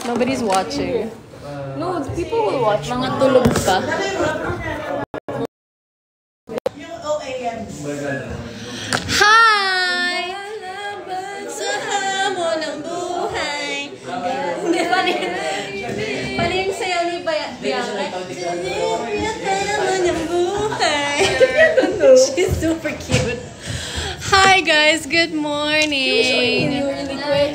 Nobody's watching. No, people will watch. Mga tulog pa. Hi! Sa hamon ng buhay. Hindi, pali yung sayaw ni Bianca. Ng buhay. She's super cute. Hi guys, good morning.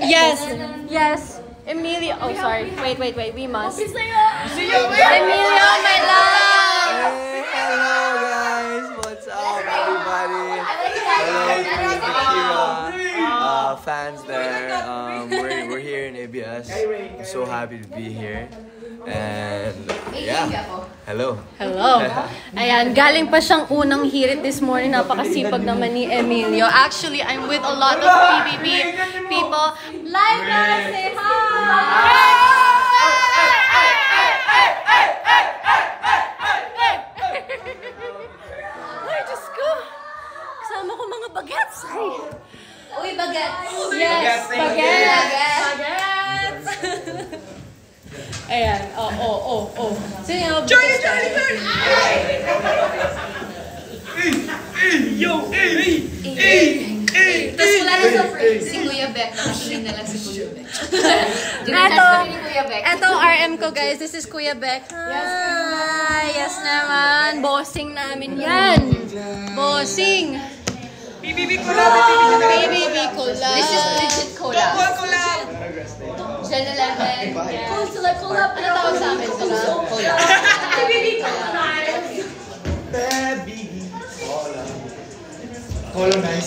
Yes, yes. Emilio, oh sorry. Wait. We must. Emilio, my love. Hello guys, what's up everybody? Hello Kira, fans there. We're here in ABS. I'm so happy to be here. And yeah, hello. Ayan, galing pa siyang unang hirit this morning. Napakasipag naman ni Emilio. Actually, I'm with a lot of PBB people. Live guys, say hi! Ay, Diyos ko. Kasama ko mga bagets. Uy, bagets! Yes, bagets! Ayan, oh. Sino yung Charlie! Tapos wala na sa frame. Si Kuya Beck. Nakasunod na lang si Kuya Beck. Ito RM ko guys. This is Kuya Beck. Hi! Yes naman. Bossing namin yan. Bossing. PBB collab! PBB collab. This is legit collab. Gen 11. Collab. Ano tawag sa amin? Collab. PBB collab.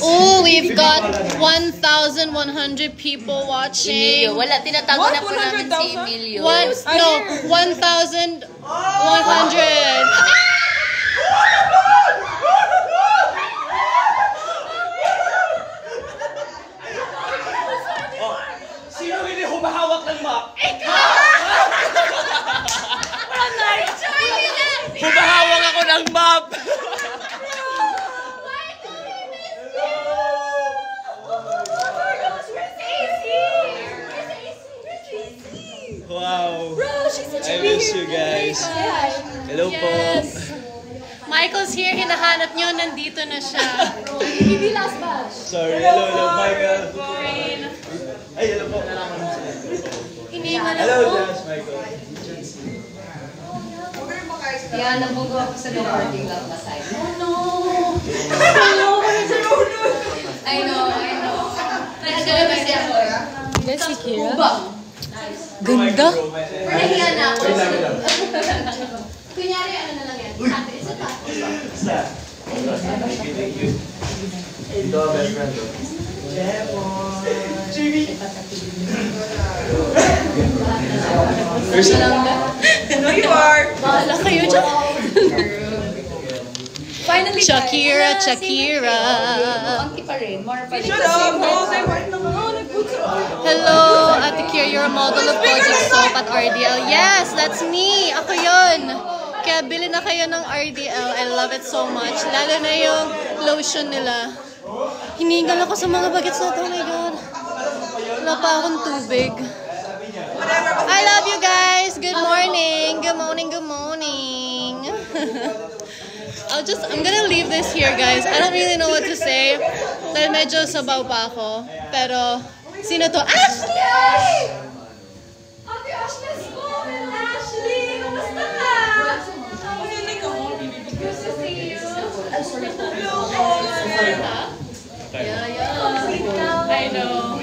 Oh, we've got 1,100 people watching. Emilio. Wala, tinatago na po namin si Emilio. 1,100. Sino hindi humahawak ng map? Humahawak ako ng map! Wow! I miss you guys. Hello po. Michael's here, hinahanap nyo, nandito na siya. PBB last batch. Sorry, hello Michael. Ay, hello po. Iniwan Hello, ako. Josh, Michael. Yan, nabugo ako sa recording lang na side. I know. Nagdala kasi ako. Yes, si Kira. Ubang. Ganda. Nahiya na ako. Kunyari, ano na lang yan? Isa pa. Ito, best friend. No, you are. Bahala kayo dyan. Finally, Shakira. Ang pa rin. More pa rin. Hello, Ate Kira, you're a model of Project Soap at RDL. Yes, that's me. Ako yun. Kaya bili na kayo ng RDL. I love it so much. Lalo na yung lotion nila. Hiningal ako sa mga bagets na ito. Oh my God. Wala pa akong tubig. I love you guys. Good morning. I'm gonna leave this here, guys. I don't really know what to say. Dahil medyo sabaw pa ako. Pero, sino to? Ashley! Ate Ashley, Ashley, kamusta ka? Good to see you. Yeah. I know.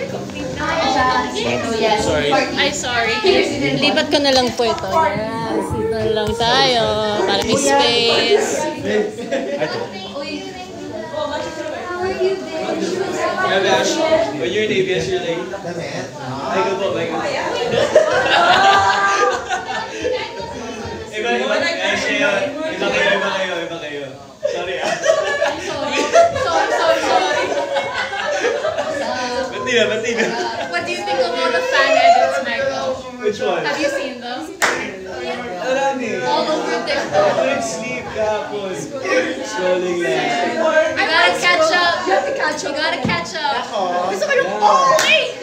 Yes. Sorry. Lipat ko na lang po ito. Yes, dito na lang tayo. Para may space. When you're in ABS, you're like, I go po. Iba kayo. Sorry ah. Sorry. Ba't di na? What do you think of all the fan edits, Michael? Which one? Have you seen them? Marami. All over TikTok. Sleep kahapon. Scrolling lang. You gotta catch up. You gotta catch up. Gusto ko yung, oh, wait!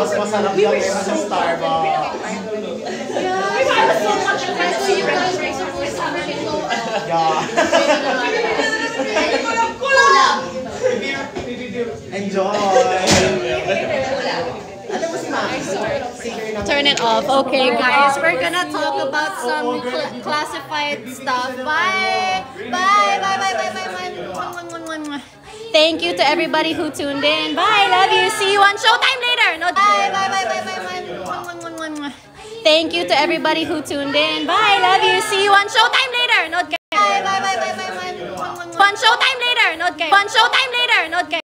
Mas masarap yung pera sa Starbucks. Enjoy! Turn it off. Okay, guys, we're gonna talk about some classified stuff. Bye! Bye! Bye! Bye! Bye! Bye! Thank you to everybody who tuned in. Bye! Love you. See you on Showtime later. No. Bye! Bye! Bye! Bye! Bye! Thank you to everybody who tuned in. Bye! Love you. See you on Showtime later. Bye! Bye! Bye! Bye! On Showtime later. On Showtime later.